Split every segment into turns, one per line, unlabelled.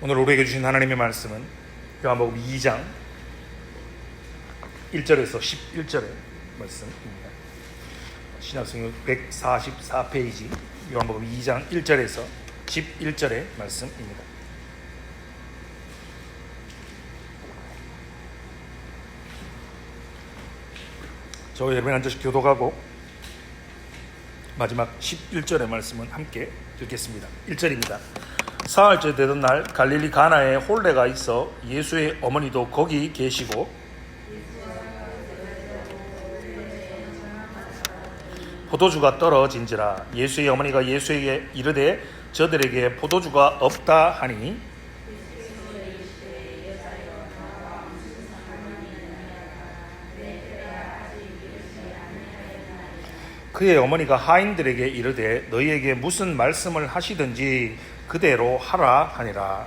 오늘 우리에게 주신 하나님의 말씀은 요한복음 2장 1절에서 11절의 말씀입니다. 신약성경 144페이지 요한복음 2장 1절에서 11절의 말씀입니다. 저 여러분 앉아서 교독하고 마지막 11절의 말씀은 함께 읽겠습니다. 1절입니다. 사흘째 되던 날 갈릴리 가나에 혼례가 있어 예수의 어머니도 거기 계시고 포도주가 떨어진지라. 예수의 어머니가 예수에게 이르되 저들에게 포도주가 없다 하니 그의 어머니가 하인들에게 이르되 너희에게 무슨 말씀을 하시든지 그대로 하라 하니라.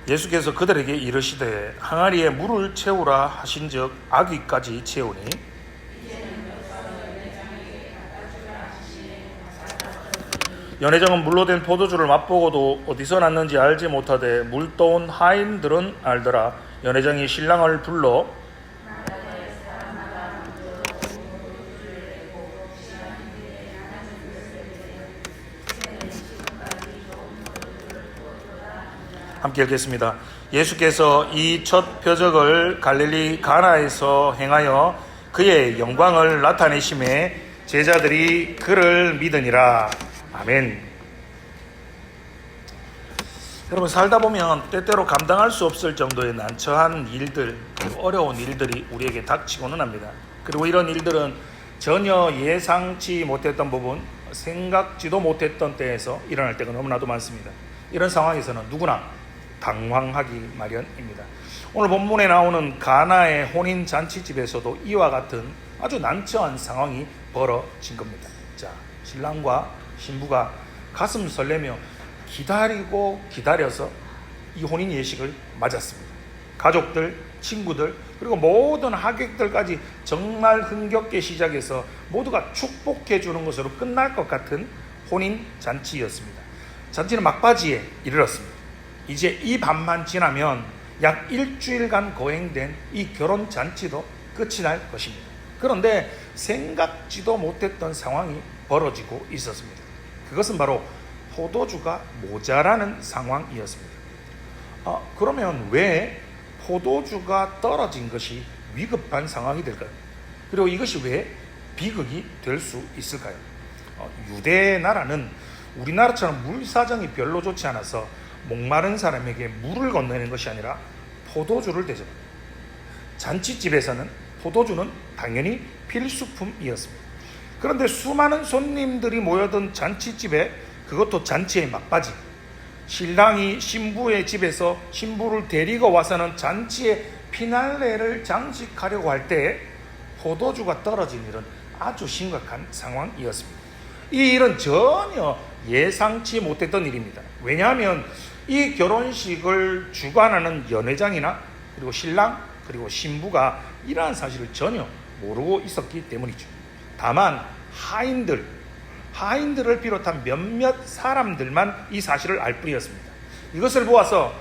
예수께서 그들에게 이르시되 항아리에 물을 채우라 하신즉 아기까지 채우니 연회장은 물로 된 포도주를 맛보고도 어디서 났는지 알지 못하되 물 떠온 하인들은 알더라. 연회장이 신랑을 불러 함께 읽겠습니다. 예수께서 이 첫 표적을 갈릴리 가나에서 행하여 그의 영광을 나타내심에 제자들이 그를 믿으니라. 아멘. 여러분, 살다 보면 때때로 감당할 수 없을 정도의 난처한 일들, 어려운 일들이 우리에게 닥치고는 합니다. 그리고 이런 일들은 전혀 예상치 못했던 부분, 생각지도 못했던 때에서 일어날 때가 너무나도 많습니다. 이런 상황에서는 누구나 당황하기 마련입니다. 오늘 본문에 나오는 가나의 혼인 잔치집에서도 이와 같은 아주 난처한 상황이 벌어진 겁니다. 자, 신랑과 신부가 가슴 설레며 기다리고 기다려서 이 혼인 예식을 맞았습니다. 가족들, 친구들, 그리고 모든 하객들까지 정말 흥겹게 시작해서 모두가 축복해 주는 것으로 끝날 것 같은 혼인 잔치였습니다. 잔치는 막바지에 이르렀습니다. 이제 이 밤만 지나면 약 일주일간 거행된 이 결혼 잔치도 끝이 날 것입니다. 그런데 생각지도 못했던 상황이 벌어지고 있었습니다. 그것은 바로 포도주가 모자라는 상황이었습니다. 그러면 왜 포도주가 떨어진 것이 위급한 상황이 될까요? 그리고 이것이 왜 비극이 될 수 있을까요? 유대 나라는 우리나라처럼 물 사정이 별로 좋지 않아서 목마른 사람에게 물을 건네는 것이 아니라 포도주를 대접합니다. 잔치집에서는 포도주는 당연히 필수품이었습니다. 그런데 수많은 손님들이 모여든 잔치집에, 그것도 잔치의 막바지, 신랑이 신부의 집에서 신부를 데리고 와서는 잔치의 피날레를 장식하려고 할 때 포도주가 떨어진 일은 아주 심각한 상황이었습니다. 이 일은 전혀 예상치 못했던 일입니다. 왜냐하면 이 결혼식을 주관하는 연회장이나 그리고 신랑 그리고 신부가 이러한 사실을 전혀 모르고 있었기 때문이죠. 다만 하인들을 비롯한 몇몇 사람들만 이 사실을 알 뿐이었습니다. 이것을 보아서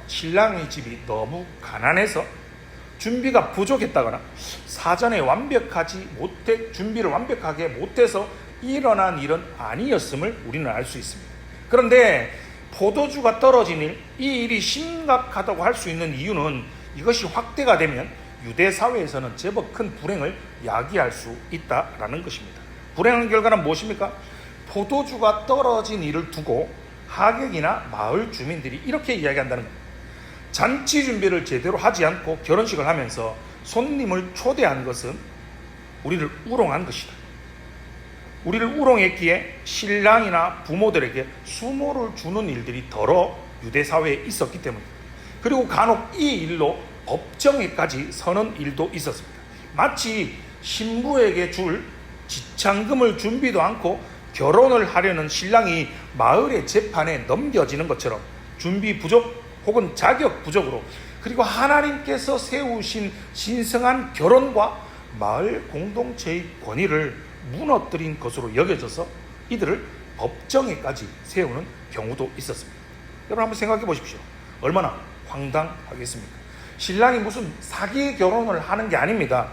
신랑의 집이 너무 가난해서 준비가 부족했다거나 사전에 준비를 완벽하게 못해서 일어난 일은 아니었음을 우리는 알 수 있습니다. 그런데 포도주가 떨어진 이 일이 심각하다고 할 수 있는 이유는 이것이 확대가 되면 유대 사회에서는 제법 큰 불행을 야기할 수 있다라는 것입니다. 불행한 결과는 무엇입니까? 포도주가 떨어진 일을 두고 하객이나 마을 주민들이 이렇게 이야기한다는 겁니다. 잔치 준비를 제대로 하지 않고 결혼식을 하면서 손님을 초대한 것은 우리를 우롱한 것이다. 우리를 우롱했기에 신랑이나 부모들에게 수모를 주는 일들이 더러 유대 사회에 있었기 때문입니다. 그리고 간혹 이 일로 법정에까지 서는 일도 있었습니다. 마치 신부에게 줄 지참금을 준비도 않고 결혼을 하려는 신랑이 마을의 재판에 넘겨지는 것처럼 준비 부족 혹은 자격 부족으로, 그리고 하나님께서 세우신 신성한 결혼과 마을 공동체의 권위를 무너뜨린 것으로 여겨져서 이들을 법정에까지 세우는 경우도 있었습니다. 여러분 한번 생각해 보십시오. 얼마나 황당하겠습니까? 신랑이 무슨 사기 결혼을 하는 게 아닙니다.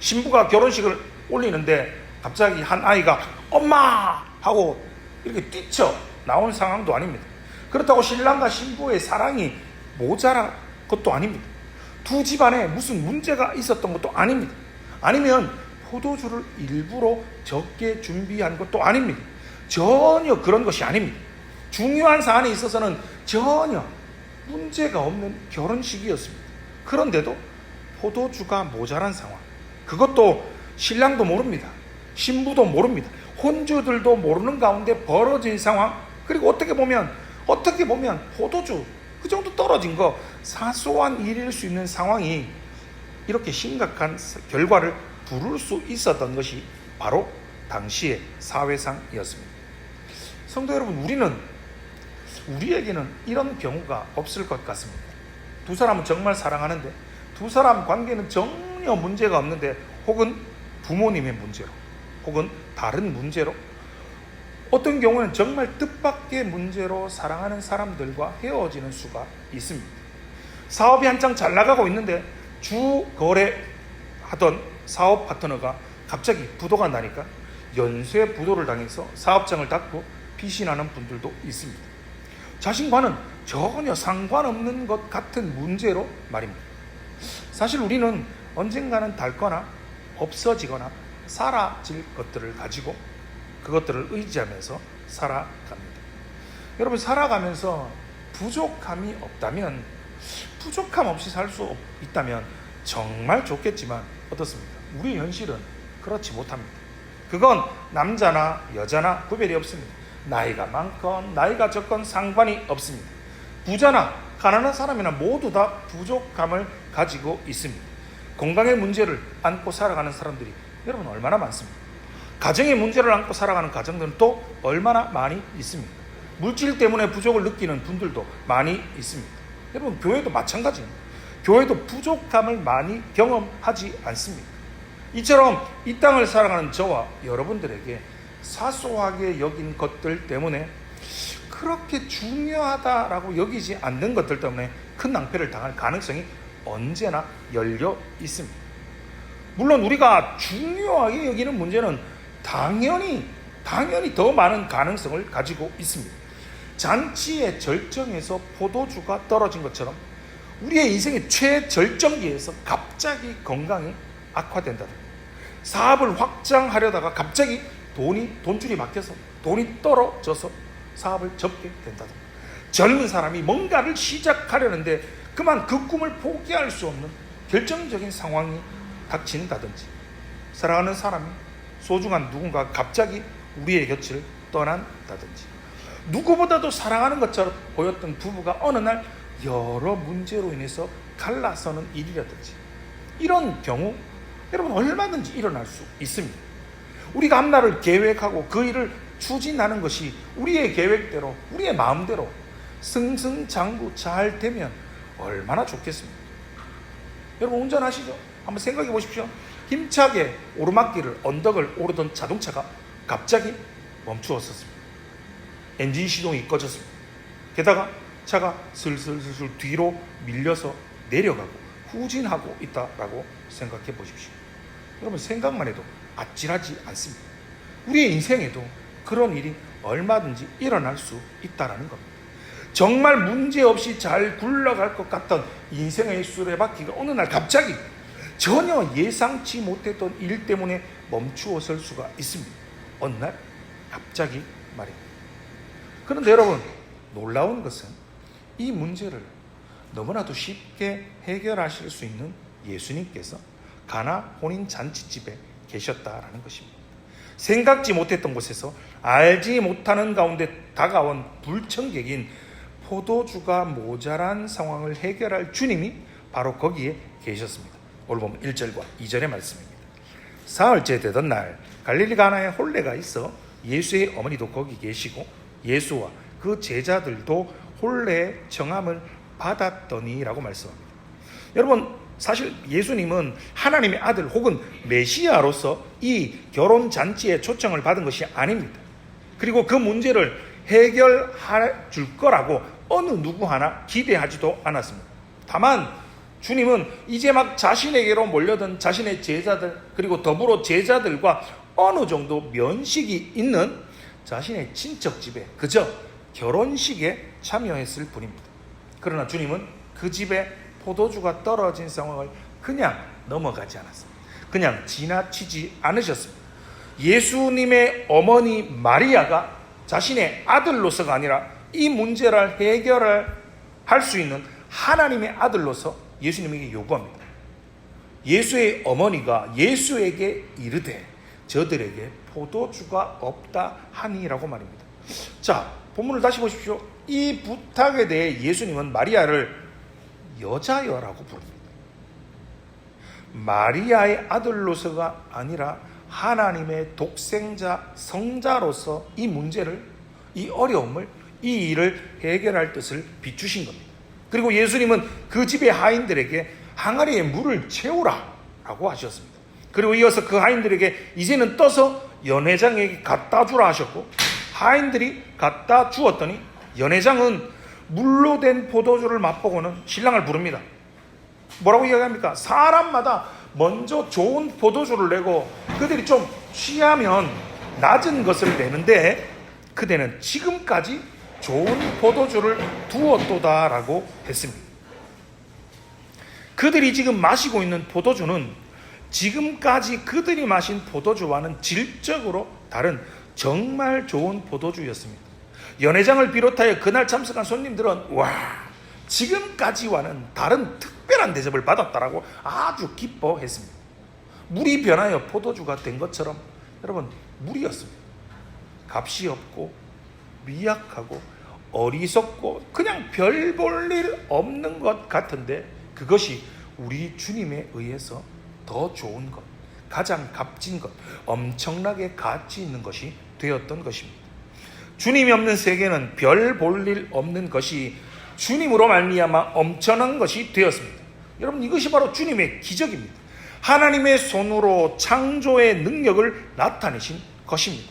신부가 결혼식을 올리는데 갑자기 한 아이가 엄마! 하고 이렇게 뛰쳐 나온 상황도 아닙니다. 그렇다고 신랑과 신부의 사랑이 모자란 것도 아닙니다. 두 집안에 무슨 문제가 있었던 것도 아닙니다. 아니면 포도주를 일부러 적게 준비한 것도 아닙니다. 전혀 그런 것이 아닙니다. 중요한 사안에 있어서는 전혀 문제가 없는 결혼식이었습니다. 그런데도 포도주가 모자란 상황, 그것도 신랑도 모릅니다. 신부도 모릅니다. 혼주들도 모르는 가운데 벌어진 상황, 그리고 어떻게 보면 포도주 그 정도 떨어진 거 사소한 일일 수 있는 상황이 이렇게 심각한 결과를 부를 수 있었던 것이 바로 당시의 사회상이었습니다. 성도 여러분, 우리에게는 이런 경우가 없을 것 같습니다. 두 사람은 정말 사랑하는데 두 사람 관계는 전혀 문제가 없는데, 혹은 부모님의 문제로, 혹은 다른 문제로, 어떤 경우는 정말 뜻밖의 문제로 사랑하는 사람들과 헤어지는 수가 있습니다. 사업이 한창 잘 나가고 있는데 주 거래하던 사업 파트너가 갑자기 부도가 나니까 연쇄 부도를 당해서 사업장을 닫고 피신하는 분들도 있습니다. 자신과는 전혀 상관없는 것 같은 문제로 말입니다. 사실 우리는 언젠가는 닳거나 없어지거나 사라질 것들을 가지고 그것들을 의지하면서 살아갑니다. 여러분, 살아가면서 부족함이 없다면, 부족함 없이 살 수 있다면 정말 좋겠지만 어떻습니까? 우리 현실은 그렇지 못합니다. 그건 남자나 여자나 구별이 없습니다. 나이가 많건 나이가 적건 상관이 없습니다. 부자나 가난한 사람이나 모두 다 부족함을 가지고 있습니다. 건강의 문제를 안고 살아가는 사람들이 여러분 얼마나 많습니까? 가정의 문제를 안고 살아가는 가정들은 또 얼마나 많이 있습니까? 물질 때문에 부족을 느끼는 분들도 많이 있습니다. 여러분, 교회도 마찬가지입니다. 교회도 부족함을 많이 경험하지 않습니까? 이처럼 이 땅을 살아가는 저와 여러분들에게 사소하게 여긴 것들 때문에, 그렇게 중요하다라고 여기지 않는 것들 때문에 큰 낭패를 당할 가능성이 언제나 열려 있습니다. 물론 우리가 중요하게 여기는 문제는 당연히 더 많은 가능성을 가지고 있습니다. 잔치의 절정에서 포도주가 떨어진 것처럼 우리의 인생의 최절정기에서 갑자기 건강이 악화된다든가, 사업을 확장하려다가 갑자기 돈줄이 막혀서 돈이 떨어져서 사업을 접게 된다든가, 젊은 사람이 뭔가를 시작하려는데 그만 그 꿈을 포기할 수 없는 결정적인 상황이 닥친다든지, 사랑하는 사람이, 소중한 누군가가 갑자기 우리의 곁을 떠난다든지, 누구보다도 사랑하는 것처럼 보였던 부부가 어느 날 여러 문제로 인해서 갈라서는 일이라든지, 이런 경우 여러분 얼마든지 일어날 수 있습니다. 우리가 앞날을 계획하고 그 일을 추진하는 것이 우리의 계획대로, 우리의 마음대로 승승장구 잘 되면 얼마나 좋겠습니까? 여러분, 운전하시죠? 한번 생각해 보십시오. 힘차게 오르막길을, 언덕을 오르던 자동차가 갑자기 멈추었습니다. 엔진 시동이 꺼졌습니다. 게다가 차가 슬슬 뒤로 밀려서 내려가고 후진하고 있다라고 생각해 보십시오. 여러분, 생각만 해도 아찔하지 않습니다. 우리의 인생에도 그런 일이 얼마든지 일어날 수 있다는 겁니다. 정말 문제없이 잘 굴러갈 것 같던 인생의 수레바퀴가 어느 날 갑자기 전혀 예상치 못했던 일 때문에 멈추어 설 수가 있습니다. 어느 날 갑자기 말입니다. 그런데 여러분, 놀라운 것은 이 문제를 너무나도 쉽게 해결하실 수 있는 예수님께서 가나 혼인 잔치집에 계셨다라는 것입니다. 생각지 못했던 곳에서 알지 못하는 가운데 다가온 불청객인 포도주가 모자란 상황을 해결할 주님이 바로 거기에 계셨습니다. 오늘 보면 1절과 2절의 말씀입니다. 사흘째 되던 날 갈릴리 가나에 혼례가 있어 예수의 어머니도 거기 계시고 예수와 그 제자들도 혼례의 정함을 받았더니 라고 말씀합니다. 여러분, 사실 예수님은 하나님의 아들 혹은 메시아로서 이 결혼잔치에 초청을 받은 것이 아닙니다. 그리고 그 문제를 해결해 줄 거라고 어느 누구 하나 기대하지도 않았습니다. 다만 주님은 이제 막 자신에게로 몰려든 자신의 제자들 그리고 더불어 제자들과 어느 정도 면식이 있는 자신의 친척 집에 그저 결혼식에 참여했을 뿐입니다. 그러나 주님은 그 집에 포도주가 떨어진 상황을 그냥 넘어가지 않았습니다. 그냥 지나치지 않으셨습니다. 예수님의 어머니 마리아가 자신의 아들로서가 아니라 이 문제를 해결할 수 있는 하나님의 아들로서 예수님에게 요구합니다. 예수의 어머니가 예수에게 이르되 저들에게 포도주가 없다 하니라고 말입니다. 자, 본문을 다시 보십시오. 이 부탁에 대해 예수님은 마리아를 여자여라고 부릅니다. 마리아의 아들로서가 아니라 하나님의 독생자 성자로서 이 문제를, 이 어려움을, 이 일을 해결할 뜻을 비추신 겁니다. 그리고 예수님은 그 집의 하인들에게 항아리에 물을 채우라 라고 하셨습니다. 그리고 이어서 그 하인들에게 이제는 떠서 연회장에게 갖다 주라 하셨고, 하인들이 갖다 주었더니 연회장은 물로 된 포도주를 맛보고는 신랑을 부릅니다. 뭐라고 이야기합니까? 사람마다 먼저 좋은 포도주를 내고 그들이 좀 취하면 낮은 것을 내는데 그대는 지금까지 좋은 포도주를 두었도다라고 했습니다. 그들이 지금 마시고 있는 포도주는 지금까지 그들이 마신 포도주와는 질적으로 다른 정말 좋은 포도주였습니다. 연회장을 비롯하여 그날 참석한 손님들은 와, 지금까지와는 다른 특별한 대접을 받았다라고 아주 기뻐했습니다. 물이 변하여 포도주가 된 것처럼 여러분, 물이었습니다. 값이 없고 미약하고 어리석고 그냥 별 볼 일 없는 것 같은데 그것이 우리 주님에 의해서 더 좋은 것, 가장 값진 것, 엄청나게 가치 있는 것이 되었던 것입니다. 주님이 없는 세계는 별 볼 일 없는 것이 주님으로 말미암아 엄청난 것이 되었습니다. 여러분, 이것이 바로 주님의 기적입니다. 하나님의 손으로 창조의 능력을 나타내신 것입니다.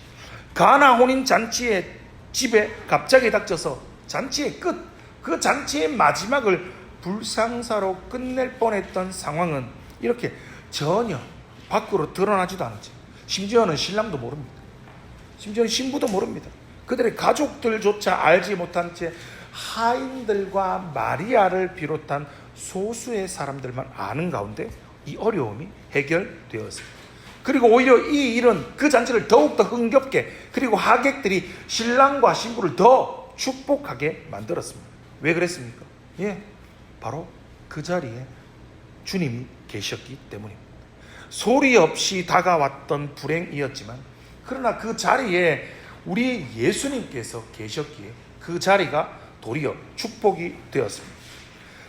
가나 혼인 잔치의 집에 갑자기 닥쳐서 잔치의 끝, 그 잔치의 마지막을 불상사로 끝낼 뻔했던 상황은 이렇게 전혀 밖으로 드러나지도 않았죠. 심지어는 신랑도 모릅니다. 심지어는 신부도 모릅니다. 그들의 가족들조차 알지 못한 채 하인들과 마리아를 비롯한 소수의 사람들만 아는 가운데 이 어려움이 해결되었습니다. 그리고 오히려 이 일은 그 잔치를 더욱더 흥겹게, 그리고 하객들이 신랑과 신부를 더 축복하게 만들었습니다. 왜 그랬습니까? 바로 그 자리에 주님이 계셨기 때문입니다. 소리 없이 다가왔던 불행이었지만, 그러나 그 자리에 우리 예수님께서 계셨기에 그 자리가 도리어 축복이 되었습니다.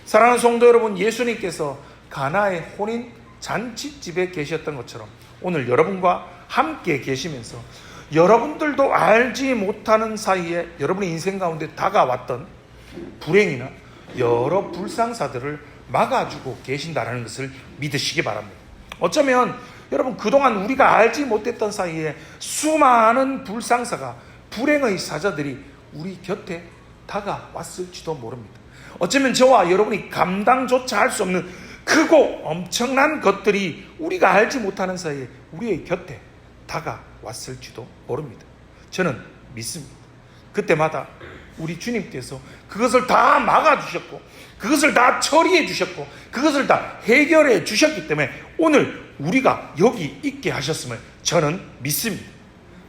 사랑하는 성도 여러분, 예수님께서 가나의 혼인 잔치집에 계셨던 것처럼 오늘 여러분과 함께 계시면서 여러분들도 알지 못하는 사이에 여러분의 인생 가운데 다가왔던 불행이나 여러 불상사들을 막아주고 계신다는 것을 믿으시기 바랍니다. 어쩌면 여러분, 그동안 우리가 알지 못했던 사이에 수많은 불상사가, 불행의 사자들이 우리 곁에 다가왔을지도 모릅니다. 어쩌면 저와 여러분이 감당조차 할 수 없는 크고 엄청난 것들이 우리가 알지 못하는 사이에 우리의 곁에 다가왔을지도 모릅니다. 저는 믿습니다. 그때마다 우리 주님께서 그것을 다 막아주셨고, 그것을 다 처리해 주셨고, 그것을 다 해결해 주셨기 때문에 오늘 우리가 여기 있게 하셨음을 저는 믿습니다.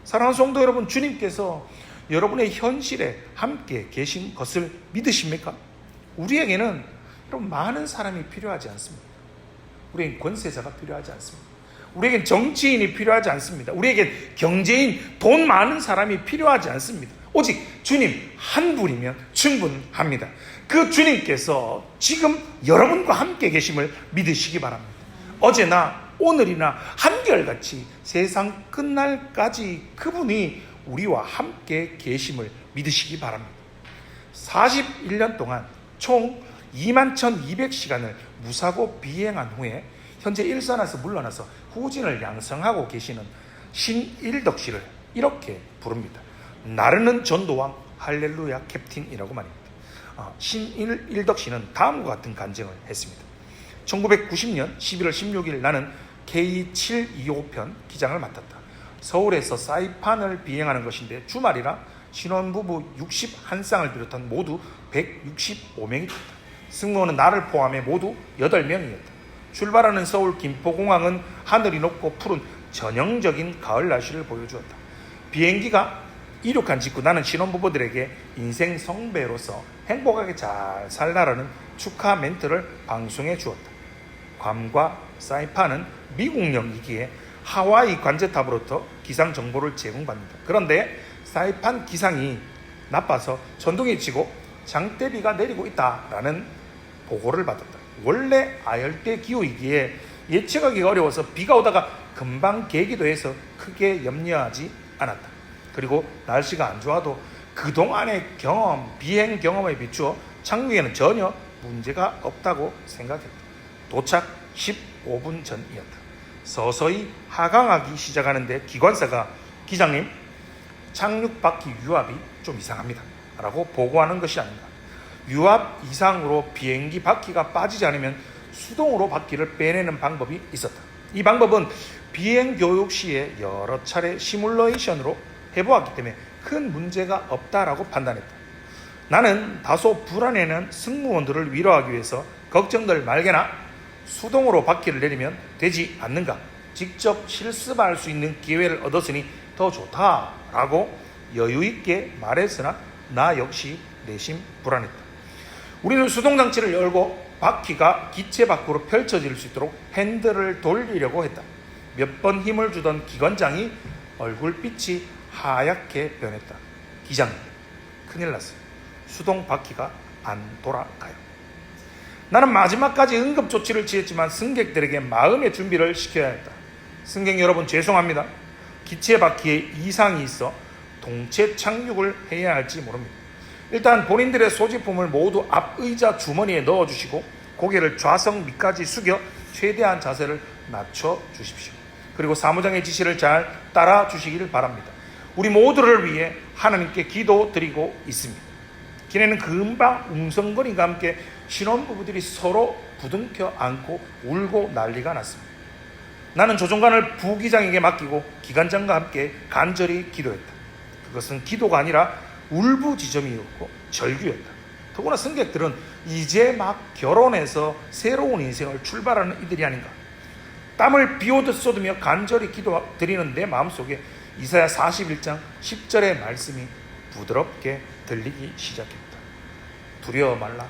사랑하는 성도 여러분, 주님께서 여러분의 현실에 함께 계신 것을 믿으십니까? 우리에게는 여러분, 많은 사람이 필요하지 않습니다. 우리에겐 권세자가 필요하지 않습니다. 우리에겐 정치인이 필요하지 않습니다. 우리에겐 경제인, 돈 많은 사람이 필요하지 않습니다. 오직 주님 한 분이면 충분합니다. 그 주님께서 지금 여러분과 함께 계심을 믿으시기 바랍니다. 어제나 오늘이나 한결같이 세상 끝날까지 그분이 우리와 함께 계심을 믿으시기 바랍니다. 41년 동안 총 21,200시간을 무사고 비행한 후에 현재 일선에서 물러나서 후진을 양성하고 계시는 신일덕 씨를 이렇게 부릅니다. 나르는 전도왕 할렐루야 캡틴이라고 말입니다. 신일덕 씨는 다음과 같은 간증을 했습니다. 1990년 11월 16일 나는 K725편 기장을 맡았다. 서울에서 사이판을 비행하는 것인데 주말이라 신혼부부 61쌍을 비롯한 모두 165명이 탔다. 승무원은 나를 포함해 모두 8명이었다. 출발하는 서울 김포공항은 하늘이 높고 푸른 전형적인 가을 날씨를 보여주었다. 비행기가 이륙한 직후 나는 신혼부부들에게 인생 성배로서 행복하게 잘 살라라는 축하 멘트를 방송해 주었다. 괌과 사이판은 미국령이기에 하와이 관제탑으로부터 기상 정보를 제공받는다. 그런데 사이판 기상이 나빠서 전동이 치고 장대비가 내리고 있다라는 보고를 받았다. 원래 아열대 기후이기에 예측하기가 어려워서 비가 오다가 금방 개기도 해서 크게 염려하지 않았다. 그리고 날씨가 안 좋아도 그동안의 비행 경험에 비추어 착륙에는 전혀 문제가 없다고 생각했다. 도착 15분 전이었다. 서서히 하강하기 시작하는데 기관사가 기장님, 착륙바퀴 유압이 좀 이상합니다 라고 보고하는 것이 아닌가. 유압 이상으로 비행기 바퀴가 빠지지 않으면 수동으로 바퀴를 빼내는 방법이 있었다. 이 방법은 비행 교육 시에 여러 차례 시뮬레이션으로 해보았기 때문에 큰 문제가 없다라고 판단했다. 나는 다소 불안해하는 승무원들을 위로하기 위해서 걱정들 말게나 수동으로 바퀴를 내리면 되지 않는가, 직접 실습할 수 있는 기회를 얻었으니 더 좋다라고 여유있게 말했으나 나 역시 내심 불안했다. 우리는 수동장치를 열고 바퀴가 기체 밖으로 펼쳐질 수 있도록 핸들을 돌리려고 했다. 몇 번 힘을 주던 기관장이 얼굴빛이 하얗게 변했다. 기장님, 큰일 났어요. 수동 바퀴가 안 돌아가요. 나는 마지막까지 응급조치를 취했지만 승객들에게 마음의 준비를 시켜야 했다. 승객 여러분 죄송합니다. 기체 바퀴에 이상이 있어 동체 착륙을 해야 할지 모릅니다. 일단 본인들의 소지품을 모두 앞 의자 주머니에 넣어주시고 고개를 좌석 밑까지 숙여 최대한 자세를 낮춰주십시오. 그리고 사무장의 지시를 잘 따라 주시길 바랍니다. 우리 모두를 위해 하나님께 기도드리고 있습니다. 기내는 금방 웅성거림과 함께 신혼부부들이 서로 부둥켜 안고 울고 난리가 났습니다. 나는 조종관을 부기장에게 맡기고 기관장과 함께 간절히 기도했다. 그것은 기도가 아니라 울부짖음이었고 절규였다. 더구나 승객들은 이제 막 결혼해서 새로운 인생을 출발하는 이들이 아닌가. 땀을 비오듯 쏟으며 간절히 기도드리는 내 마음속에 이사야 41장 10절의 말씀이 부드럽게 들리기 시작했다. 두려워 말라,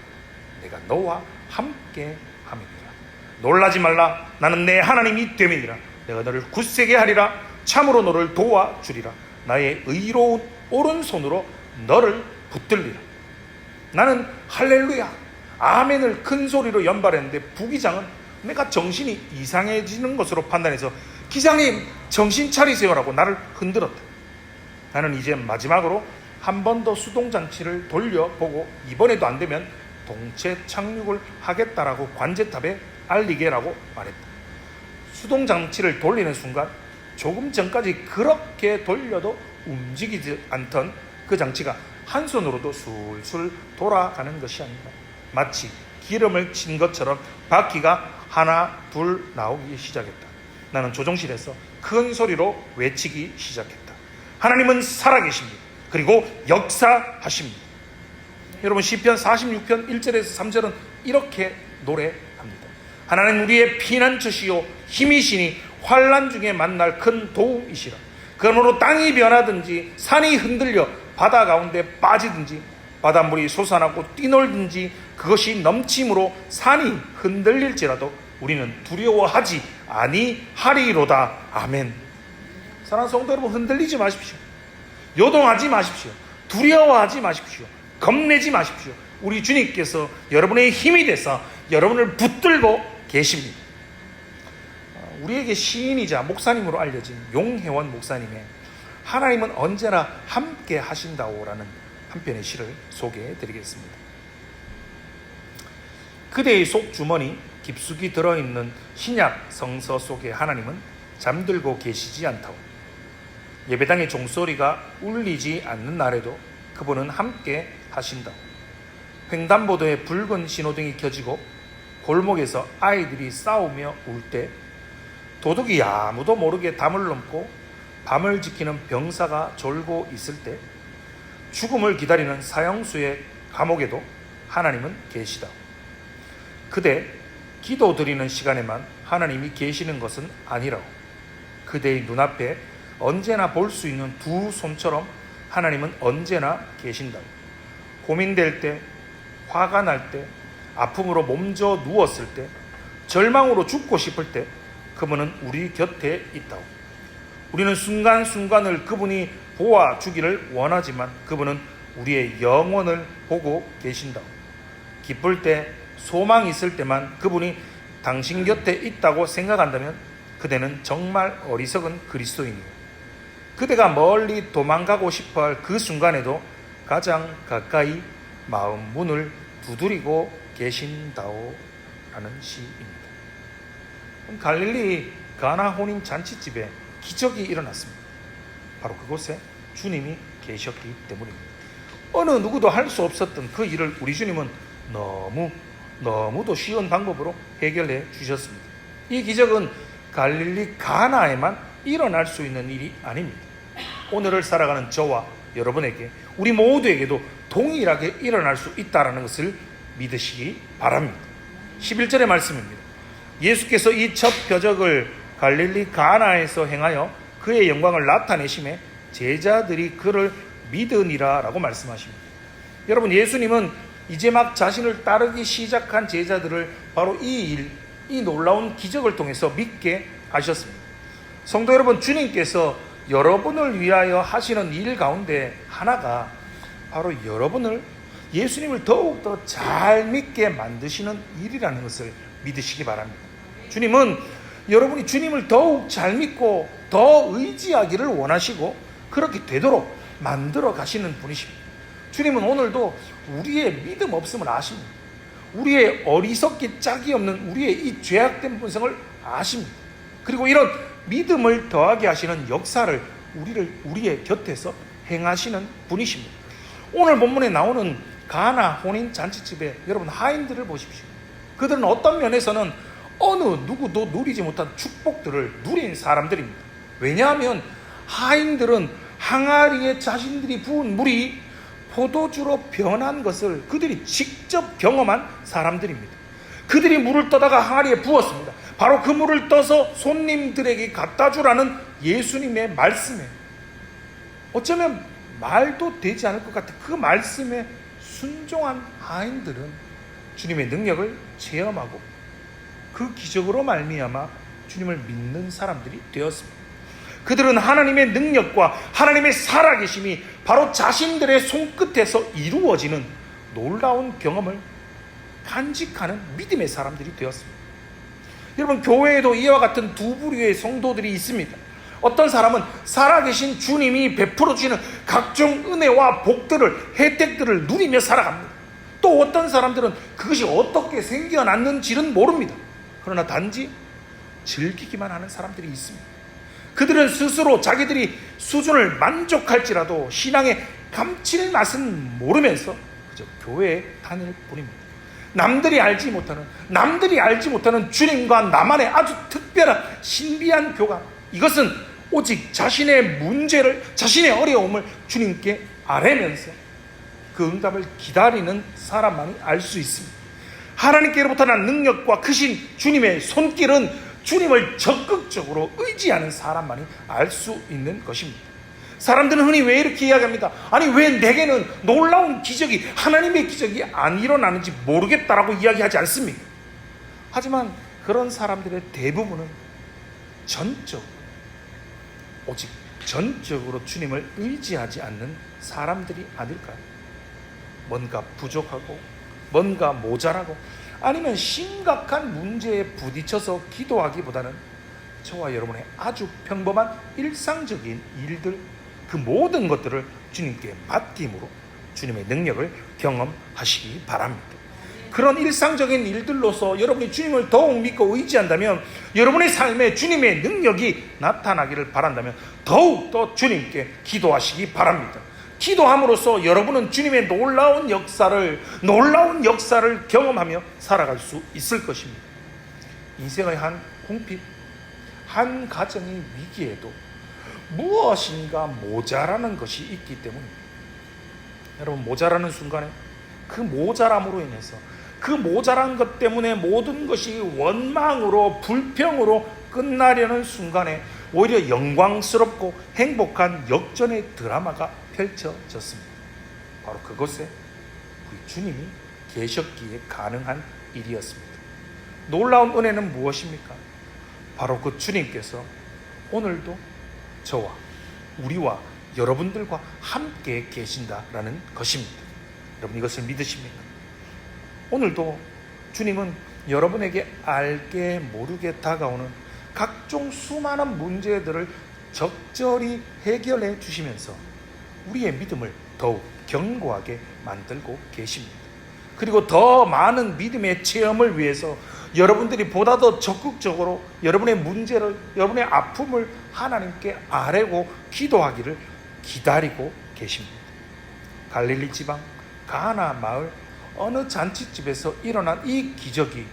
내가 너와 함께 함이니라. 놀라지 말라, 나는 내 하나님이 됨이니라. 내가 너를 굳세게 하리라. 참으로 너를 도와주리라. 나의 의로운 오른손으로 너를 붙들리라. 나는 할렐루야, 아멘을 큰 소리로 연발했는데 부기장은 내가 정신이 이상해지는 것으로 판단해서 기장님 정신 차리세요라고 나를 흔들었다. 나는 이제 마지막으로 한 번 더 수동장치를 돌려보고 이번에도 안 되면 동체 착륙을 하겠다라고 관제탑에 알리게라고 말했다. 수동장치를 돌리는 순간 조금 전까지 그렇게 돌려도 움직이지 않던 그 장치가 한 손으로도 술술 돌아가는 것이 아닌가. 마치 기름을 친 것처럼 바퀴가 하나 둘 나오기 시작했다. 나는 조종실에서 큰 소리로 외치기 시작했다. 하나님은 살아계십니다. 그리고 역사하십니다. 여러분 시편 46편 1절에서 3절은 이렇게 노래합니다. 하나님 우리의 피난처시요 힘이시니 환난 중에 만날 큰 도움이시라. 그러므로 땅이 변하든지 산이 흔들려 바다 가운데 빠지든지 바닷물이 솟아나고 뛰놀든지 그것이 넘침으로 산이 흔들릴지라도 우리는 두려워하지 아니하리로다. 아멘. 사랑하는 성도 여러분, 흔들리지 마십시오. 요동하지 마십시오. 두려워하지 마십시오. 겁내지 마십시오. 우리 주님께서 여러분의 힘이 돼서 여러분을 붙들고 계십니다. 우리에게 시인이자 목사님으로 알려진 용혜원 목사님의 하나님은 언제나 함께 하신다오라는 한 편의 시를 소개해 드리겠습니다. 그대의 속주머니 깊숙이 들어있는 신약 성서 속에 하나님은 잠들고 계시지 않다고. 예배당의 종소리가 울리지 않는 날에도 그분은 함께 하신다고. 횡단보도에 붉은 신호등이 켜지고 골목에서 아이들이 싸우며 울 때, 도둑이 아무도 모르게 담을 넘고 밤을 지키는 병사가 졸고 있을 때, 죽음을 기다리는 사형수의 감옥에도 하나님은 계시다. 그대 기도 드리는 시간에만 하나님이 계시는 것은 아니라고. 그대의 눈앞에 언제나 볼 수 있는 두 손처럼 하나님은 언제나 계신다고. 고민될 때, 화가 날 때, 아픔으로 몸져 누웠을 때, 절망으로 죽고 싶을 때 그분은 우리 곁에 있다고. 우리는 순간순간을 그분이 보아주기를 원하지만 그분은 우리의 영혼을 보고 계신다고. 기쁠 때, 소망이 있을 때만 그분이 당신 곁에 있다고 생각한다면 그대는 정말 어리석은 그리스도인이에요. 그대가 멀리 도망가고 싶어할 그 순간에도 가장 가까이 마음 문을 두드리고 계신다오 라는 시입니다. 갈릴리 가나 혼인 잔치집에 기적이 일어났습니다. 바로 그곳에 주님이 계셨기 때문입니다. 어느 누구도 할 수 없었던 그 일을 우리 주님은 너무도 쉬운 방법으로 해결해 주셨습니다. 이 기적은 갈릴리 가나에만 일어날 수 있는 일이 아닙니다. 오늘을 살아가는 저와 여러분에게, 우리 모두에게도 동일하게 일어날 수 있다는 것을 믿으시기 바랍니다. 11절의 말씀입니다. 예수께서 이 첫 표적을 갈릴리 가나에서 행하여 그의 영광을 나타내심에 제자들이 그를 믿으니라 라고 말씀하십니다. 여러분, 예수님은 이제 막 자신을 따르기 시작한 제자들을 바로 이 놀라운 기적을 통해서 믿게 하셨습니다. 성도 여러분, 주님께서 여러분을 위하여 하시는 일 가운데 하나가 바로 여러분을, 예수님을 더욱더 잘 믿게 만드시는 일이라는 것을 믿으시기 바랍니다. 주님은 여러분이 주님을 더욱 잘 믿고 더 의지하기를 원하시고 그렇게 되도록 만들어 가시는 분이십니다. 주님은 오늘도 우리의 믿음 없음을 아십니다. 우리의 어리석기 짝이 없는 우리의 이 죄악된 본성을 아십니다. 그리고 이런 믿음을 더하게 하시는 역사를 우리의 곁에서 행하시는 분이십니다. 오늘 본문에 나오는 가나 혼인 잔치집에 여러분 하인들을 보십시오. 그들은 어떤 면에서는 어느 누구도 누리지 못한 축복들을 누린 사람들입니다. 왜냐하면 하인들은 항아리에 자신들이 부은 물이 포도주로 변한 것을 그들이 직접 경험한 사람들입니다. 그들이 물을 떠다가 항아리에 부었습니다. 바로 그 물을 떠서 손님들에게 갖다 주라는 예수님의 말씀에, 어쩌면 말도 되지 않을 것 같은 그 말씀에 순종한 하인들은 주님의 능력을 체험하고 그 기적으로 말미암아 주님을 믿는 사람들이 되었습니다. 그들은 하나님의 능력과 하나님의 살아계심이 바로 자신들의 손끝에서 이루어지는 놀라운 경험을 간직하는 믿음의 사람들이 되었습니다. 여러분, 교회에도 이와 같은 두 부류의 성도들이 있습니다. 어떤 사람은 살아계신 주님이 베풀어 주시는 각종 은혜와 복들을, 혜택들을 누리며 살아갑니다. 또 어떤 사람들은 그것이 어떻게 생겨났는지는 모릅니다. 그러나 단지 즐기기만 하는 사람들이 있습니다. 그들은 스스로 자기들이 수준을 만족할지라도 신앙의 감칠맛은 모르면서 그저 교회에 다닐 뿐입니다. 남들이 알지 못하는 주님과 나만의 아주 특별한 신비한 교감, 이것은 오직 자신의 문제를, 자신의 어려움을 주님께 아뢰면서 그 응답을 기다리는 사람만이 알 수 있습니다. 하나님께로부터 난 능력과 크신 주님의 손길은 주님을 적극적으로 의지하는 사람만이 알 수 있는 것입니다. 사람들은 흔히 왜 이렇게 이야기합니다. 아니, 왜 내게는 놀라운 기적이, 하나님의 기적이 안 일어나는지 모르겠다라고 이야기하지 않습니까? 하지만 그런 사람들의 대부분은 오직 전적으로 주님을 의지하지 않는 사람들이 아닐까요? 뭔가 부족하고 뭔가 모자라고 아니면 심각한 문제에 부딪혀서 기도하기보다는 저와 여러분의 아주 평범한 일상적인 일들, 그 모든 것들을 주님께 맡김으로 주님의 능력을 경험하시기 바랍니다. 그런 일상적인 일들로서 여러분이 주님을 더욱 믿고 의지한다면, 여러분의 삶에 주님의 능력이 나타나기를 바란다면 더욱 더 주님께 기도하시기 바랍니다. 기도함으로써 여러분은 주님의 놀라운 역사를 경험하며 살아갈 수 있을 것입니다. 인생의 한 궁핍, 한 가정의 위기에도 무엇인가 모자라는 것이 있기 때문입니다. 여러분, 모자라는 순간에 그 모자람으로 인해서, 그 모자란 것 때문에 모든 것이 원망으로, 불평으로 끝나려는 순간에 오히려 영광스럽고 행복한 역전의 드라마가 펼쳐졌습니다. 바로 그곳에 우리 주님이 계셨기에 가능한 일이었습니다. 놀라운 은혜는 무엇입니까? 바로 그 주님께서 오늘도 저와 우리와 여러분들과 함께 계신다라는 것입니다. 여러분, 이것을 믿으십니까? 오늘도 주님은 여러분에게 알게 모르게 다가오는 각종 수많은 문제들을 적절히 해결해 주시면서 우리의 믿음을 더욱 견고하게 만들고 계십니다. 그리고 더 많은 믿음의 체험을 위해서 여러분들이 보다 더 적극적으로 여러분의 문제를, 여러분의 아픔을 하나님께 아뢰고 기도하기를 기다리고 계십니다. 갈릴리 지방 가나 마을 어느 잔치집에서 일어난 이 기적이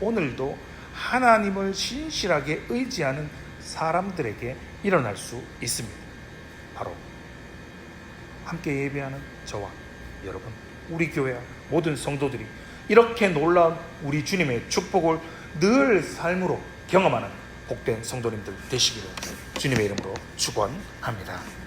오늘도 하나님을 신실하게 의지하는 사람들에게 일어날 수 있습니다. 바로 함께 예배하는 저와 여러분, 우리 교회 모든 성도들이 이렇게 놀라운 우리 주님의 축복을 늘 삶으로 경험하는 복된 성도님들 되시기를 주님의 이름으로 축원합니다.